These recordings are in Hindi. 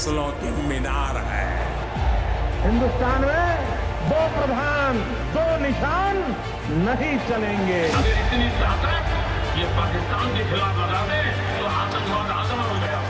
फैसलों की मीनार है। हिंदुस्तान में दो प्रधान दो निशान नहीं चलेंगे। अगर इतनी ताकत ये पाकिस्तान के खिलाफ लगा दे तो आतंकवाद आसान हो गया।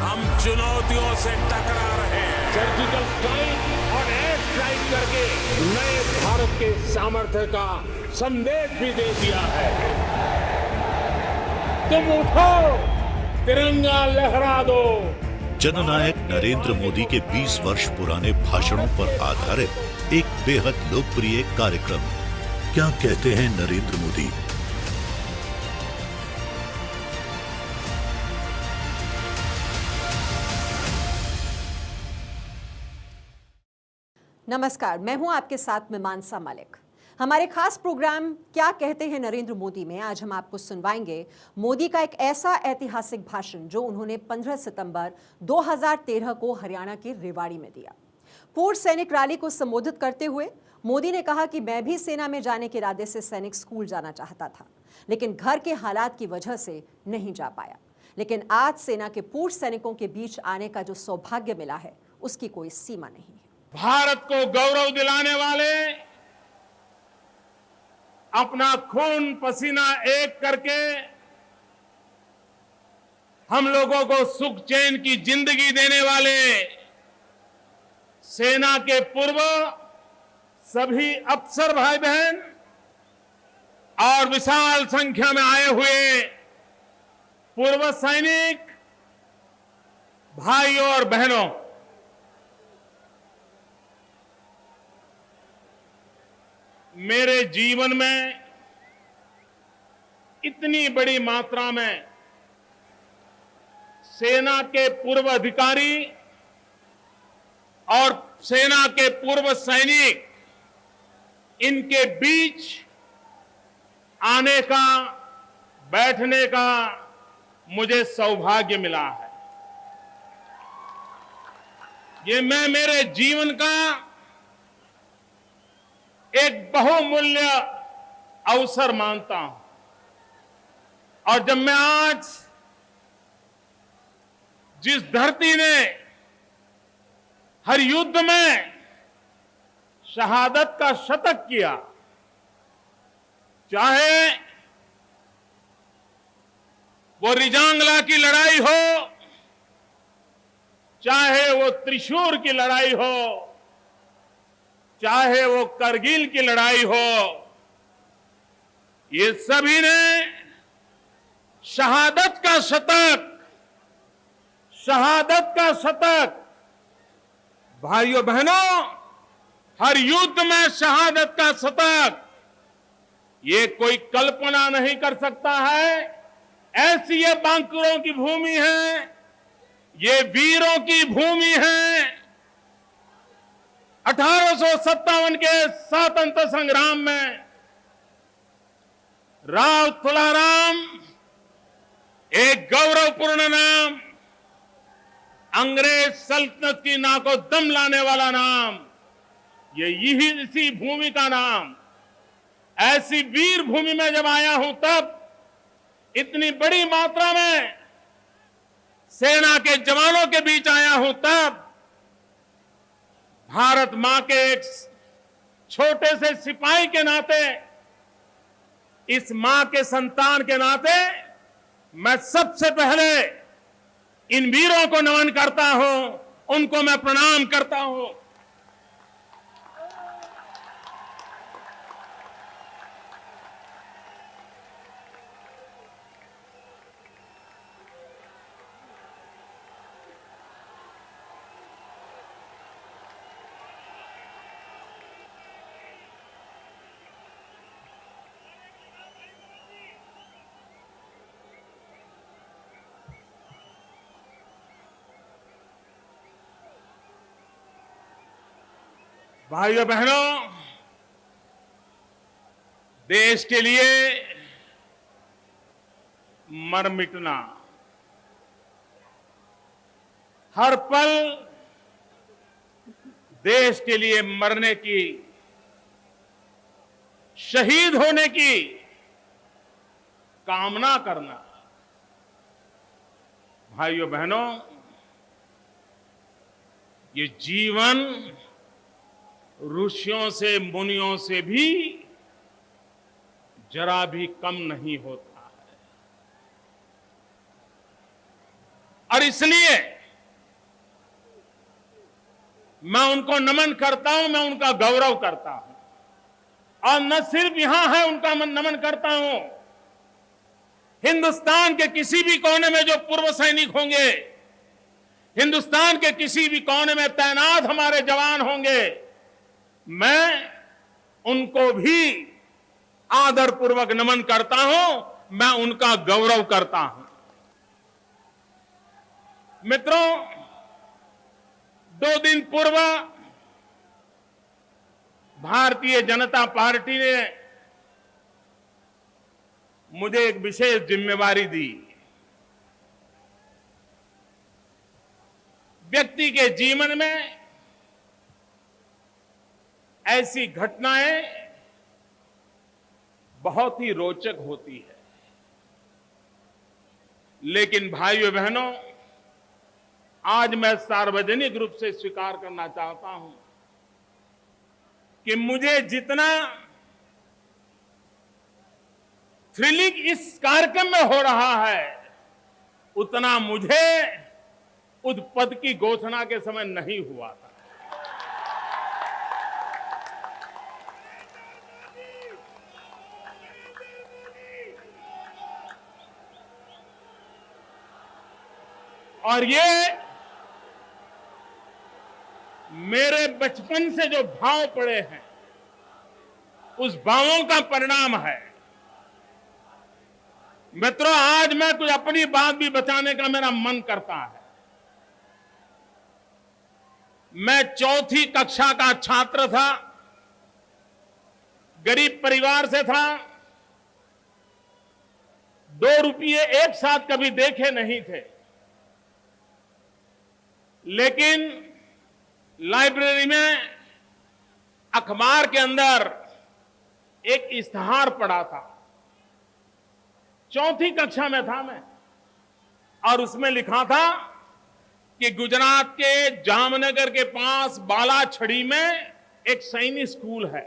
हम चुनौतियों से टकरा रहे हैं। सर्जिकल स्ट्राइक और एयर स्ट्राइक करके नए भारत के सामर्थ्य का संदेश भी दे दिया है। तुम उठो, तिरंगा लहरा दो। जननायक नरेंद्र मोदी के 20 वर्ष पुराने भाषणों पर आधारित एक बेहद लोकप्रिय कार्यक्रम क्या कहते हैं नरेंद्र मोदी। नमस्कार, मैं हूं आपके साथ में मानसा मलिक। हमारे खास प्रोग्राम क्या कहते हैं नरेंद्र मोदी में आज हम आपको सुनवाएंगे मोदी का एक ऐसा ऐतिहासिक भाषण जो उन्होंने 15 सितंबर 2013 को हरियाणा के रेवाड़ी में दिया। पूर्व सैनिक रैली को संबोधित करते हुए मोदी ने कहा कि मैं भी सेना में जाने के इरादे से सैनिक स्कूल जाना चाहता था, लेकिन घर के हालात की वजह से नहीं जा पाया। लेकिन आज सेना के पूर्व सैनिकों के बीच आने का जो सौभाग्य मिला है उसकी कोई सीमा नहीं है। भारत को गौरव दिलाने वाले अपना खून पसीना एक करके हम लोगों को सुख चैन की जिंदगी देने वाले सेना के पूर्व सभी अफसर भाई बहन और विशाल संख्या में आए हुए पूर्व सैनिक भाइयों और बहनों, मेरे जीवन में इतनी बड़ी मात्रा में सेना के पूर्व अधिकारी और सेना के पूर्व सैनिक इनके बीच आने का, बैठने का मुझे सौभाग्य मिला है। ये मैं मेरे जीवन का एक बहुमूल्य अवसर मानता हूं। और जब मैं आज जिस धरती ने हर युद्ध में शहादत का शतक किया, चाहे वो रिजांगला की लड़ाई हो, चाहे वो त्रिशूर की लड़ाई हो, चाहे वो करगिल की लड़ाई हो, ये सभी ने शहादत का शतक भाइयों बहनों, हर युद्ध में शहादत का शतक, ये कोई कल्पना नहीं कर सकता है। ऐसी ये बांकुरों की भूमि है, ये वीरों की भूमि है। 1857 के स्वतंत्रता संग्राम में राव तुलाराम, एक गौरवपूर्ण नाम, अंग्रेज सल्तनत की नाको दम लाने वाला नाम, ये यही इसी भूमि का नाम। ऐसी वीर भूमि में जब आया हूं तब इतनी बड़ी मात्रा में सेना के जवानों के बीच आया हूं तब भारत मां के एक छोटे से सिपाही के नाते, इस मां के संतान के नाते मैं सबसे पहले इन वीरों को नमन करता हूं, उनको मैं प्रणाम करता हूं। भाइयों बहनों, देश के लिए मर मिटना, हर पल देश के लिए मरने की, शहीद होने की कामना करना। भाइयों बहनों, ये जीवन ऋषियों से मुनियों से भी जरा भी कम नहीं होता है। और इसलिए मैं उनको नमन करता हूं, मैं उनका गौरव करता हूं। और न सिर्फ यहां है उनका मैं नमन करता हूं, हिंदुस्तान के किसी भी कोने में जो पूर्व सैनिक होंगे, हिंदुस्तान के किसी भी कोने में तैनात हमारे जवान होंगे, मैं उनको भी आदरपूर्वक नमन करता हूं, मैं उनका गौरव करता हूं। मित्रों, 2 दिन पूर्व भारतीय जनता पार्टी ने मुझे एक विशेष जिम्मेवारी दी। व्यक्ति के जीवन में ऐसी घटनाएं बहुत ही रोचक होती है, लेकिन भाइयों बहनों, आज मैं सार्वजनिक रूप से स्वीकार करना चाहता हूं कि मुझे जितना थ्रिलिंग इस कार्यक्रम में हो रहा है, उतना मुझे उस पद की घोषणा के समय नहीं हुआ था। और ये मेरे बचपन से जो भाव पड़े हैं, उस भावों का परिणाम है। मित्रों, आज मैं कुछ अपनी बात भी बताने का मेरा मन करता है। मैं 4th कक्षा का छात्र था, गरीब परिवार से था, 2 रुपये एक साथ कभी देखे नहीं थे, लेकिन लाइब्रेरी में अखबार के अंदर एक इश्तिहार पढ़ा था। 4th कक्षा में था मैं, और उसमें लिखा था कि गुजरात के जामनगर के पास बालाछड़ी में एक सैनिक स्कूल है।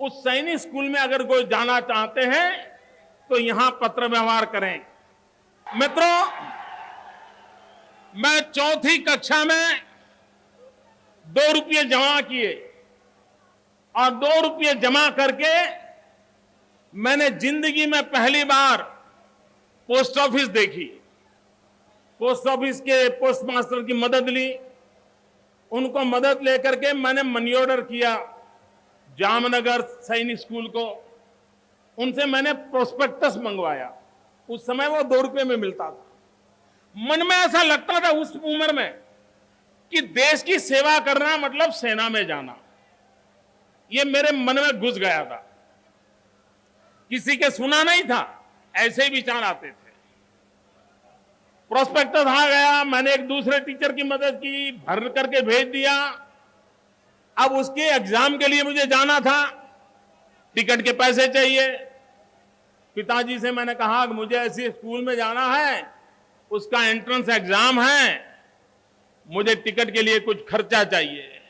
उस सैनिक स्कूल में अगर कोई जाना चाहते हैं तो यहां पत्र व्यवहार करें। मित्रों, मैं 4th कक्षा में 2 रुपये जमा किए, और 2 रुपये जमा करके मैंने जिंदगी में पहली बार पोस्ट ऑफिस देखी। पोस्ट ऑफिस के पोस्ट मास्टर की मदद ली, उनको मदद लेकर के मैंने मनी ऑर्डर किया जामनगर सैनिक स्कूल को। उनसे मैंने प्रोस्पेक्टस मंगवाया। उस समय वो 2 रुपये में मिलता था। मन में ऐसा लगता था उस उम्र में कि देश की सेवा करना मतलब सेना में जाना। ये मेरे मन में घुस गया था। किसी के सुना नहीं था, ऐसे ही विचार आते थे। प्रोस्पेक्टस आ गया, मैंने एक दूसरे टीचर की मदद की, भर करके भेज दिया। अब उसके एग्जाम के लिए मुझे जाना था, टिकट के पैसे चाहिए। पिताजी से मैंने कहा कि मुझे ऐसे स्कूल में जाना है, उसका एंट्रेंस एग्जाम है, मुझे टिकट के लिए कुछ खर्चा चाहिए।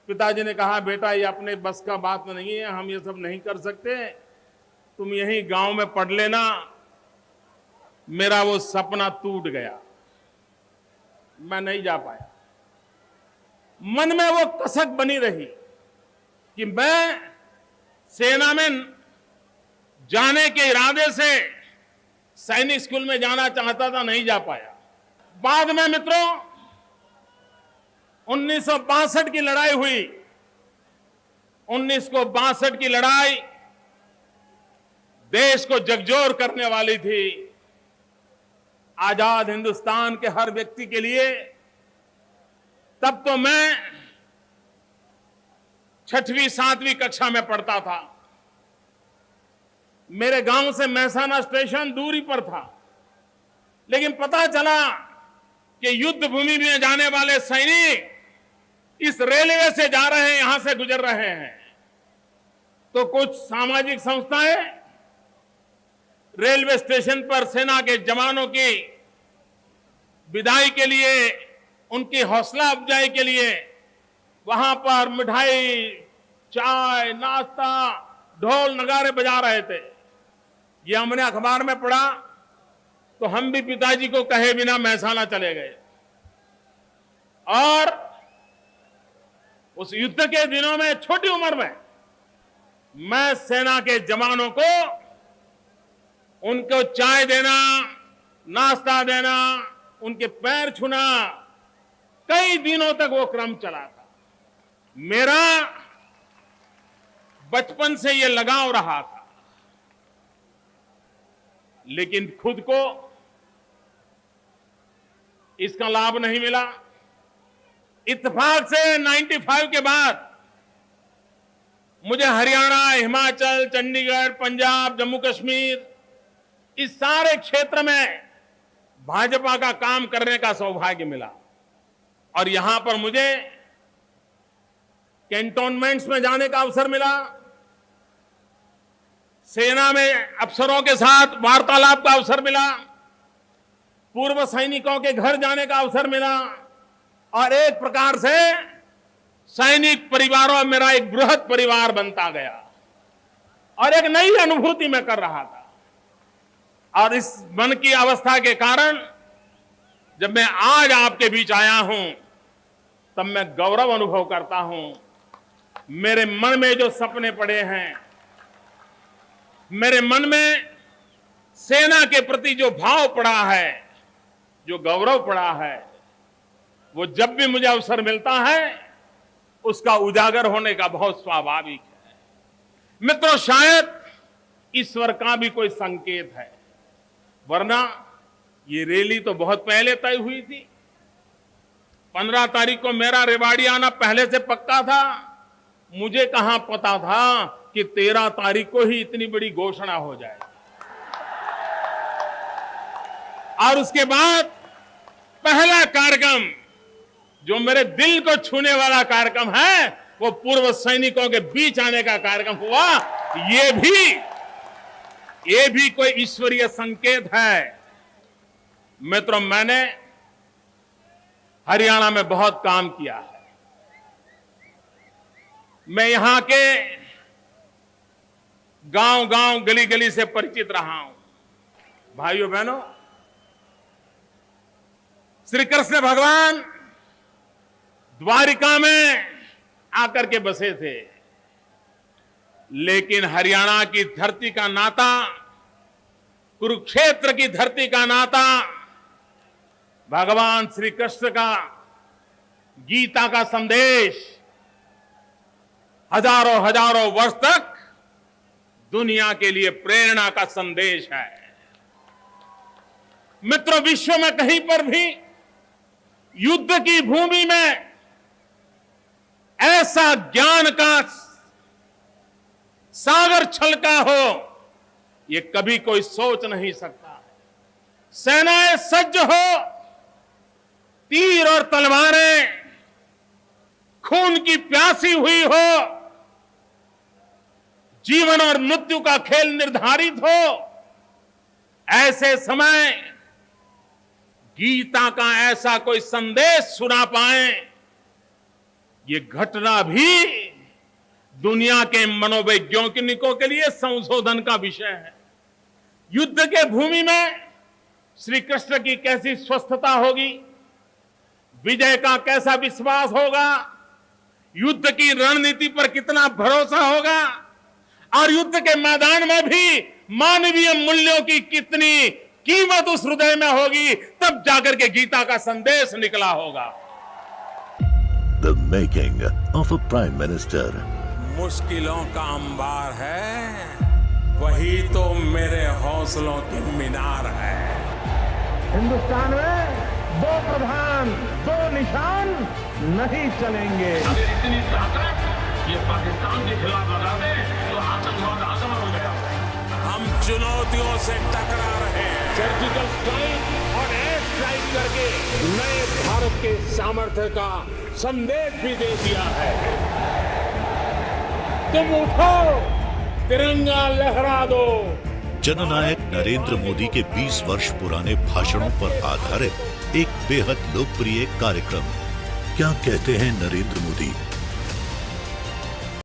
पिताजी ने कहा, बेटा ये अपने बस का बात नहीं है, हम ये सब नहीं कर सकते, तुम यहीं गांव में पढ़ लेना। मेरा वो सपना टूट गया, मैं नहीं जा पाया। मन में वो कसक बनी रही कि मैं सेना में जाने के इरादे से सैनिक स्कूल में जाना चाहता था, नहीं जा पाया। बाद में मित्रों 1962 की लड़ाई हुई। 1962 की लड़ाई देश को झकझोर करने वाली थी। आजाद हिंदुस्तान के हर व्यक्ति के लिए। तब तो मैं 6वीं 7वीं कक्षा में पढ़ता था। मेरे गांव से महसाना स्टेशन दूरी पर था, लेकिन पता चला कि युद्ध भूमि में जाने वाले सैनिक इस रेलवे से जा रहे हैं, यहां से गुजर रहे हैं। तो कुछ सामाजिक संस्थाएं रेलवे स्टेशन पर सेना के जवानों की विदाई के लिए उनकी हौसला अफजाई के लिए वहां पर मिठाई, चाय, नाश्ता, ढोल नगारे बजा रहे थे। ये हमने अखबार में पढ़ा तो हम भी पिताजी को कहे बिना मैसाना चले गए। और उस युद्ध के दिनों में छोटी उम्र में मैं सेना के जवानों को उनको चाय देना, नाश्ता देना, उनके पैर छूना, कई दिनों तक वो क्रम चला था। मेरा बचपन से ये लगाव रहा था, लेकिन खुद को इसका लाभ नहीं मिला। इत्तेफाक से 95 के बाद मुझे हरियाणा, हिमाचल, चंडीगढ़, पंजाब, जम्मू कश्मीर इस सारे क्षेत्र में भाजपा का काम करने का सौभाग्य मिला। और यहां पर मुझे कैंटोनमेंट्स में जाने का अवसर मिला, सेना में अफसरों के साथ वार्तालाप का अवसर मिला, पूर्व सैनिकों के घर जाने का अवसर मिला और एक प्रकार से सैनिक परिवारों में मेरा एक बृहद परिवार बनता गया और एक नई अनुभूति मैं कर रहा था। और इस मन की अवस्था के कारण जब मैं आज आपके बीच आया हूं तब मैं गौरव अनुभव करता हूं। मेरे मन में जो सपने पड़े हैं, मेरे मन में सेना के प्रति जो भाव पड़ा है, जो गौरव पड़ा है, वो जब भी मुझे अवसर मिलता है उसका उजागर होने का बहुत स्वाभाविक है। मित्रों, शायद ईश्वर का भी कोई संकेत है, वरना ये रैली तो बहुत पहले तय हुई थी। 15 तारीख को मेरा रेवाड़ी आना पहले से पक्का था। मुझे कहां पता था कि 13 तारीख को ही इतनी बड़ी घोषणा हो जाए। और उसके बाद पहला कार्यक्रम जो मेरे दिल को छूने वाला कार्यक्रम है वो पूर्व सैनिकों के बीच आने का कार्यक्रम हुआ। ये भी कोई ईश्वरीय संकेत है। मित्रों, मैंने हरियाणा में बहुत काम किया है। मैं यहां के गांव-गांव, गली-गली से परिचित रहा हूं। भाइयों बहनों, श्री कृष्ण भगवान द्वारिका में आकर के बसे थे, लेकिन हरियाणा की धरती का नाता, कुरुक्षेत्र की धरती का नाता, भगवान श्री कृष्ण का गीता का संदेश हजारों हजारों वर्ष तक दुनिया के लिए प्रेरणा का संदेश है। मित्रों, विश्व में कहीं पर भी युद्ध की भूमि में ऐसा ज्ञान का सागर छलका हो, ये कभी कोई सोच नहीं सकता। सेनाएं सज्ज हो, तीर और तलवारें खून की प्यासी हुई हो, जीवन और मृत्यु का खेल निर्धारित हो, ऐसे समय गीता का ऐसा कोई संदेश सुना पाए, ये घटना भी दुनिया के मनोवैज्ञानिकों के लिए संशोधन का विषय है। युद्ध के भूमि में श्री कृष्ण की कैसी स्वस्थता होगी, विजय का कैसा विश्वास होगा, युद्ध की रणनीति पर कितना भरोसा होगा और युद्ध के मैदान में भी मानवीय मूल्यों की कितनी कीमत उस हृदय में होगी, तब जाकर के गीता का संदेश निकला होगा। The making of a prime minister. मुश्किलों का अंबार है, वही तो मेरे हौसलों की मीनार है। हिंदुस्तान में 2 प्रधान 2 निशान नहीं चलेंगे। अगर इतनी ताकत ये पाकिस्तान के खिलाफ लगा दे तो आतंकवाद आसमान हो गया। हम चुनौतियों से टकरा रहे हैं। सर्जिकल स्ट्राइक और एयर स्ट्राइक करके नए भारत के सामर्थ्य का संदेश भी दे दिया है। तुम उठो, तिरंगा लहरा दो। जननायक नरेंद्र मोदी के 20 वर्ष पुराने भाषणों पर आधारित एक बेहद लोकप्रिय कार्यक्रम क्या कहते हैं नरेंद्र मोदी।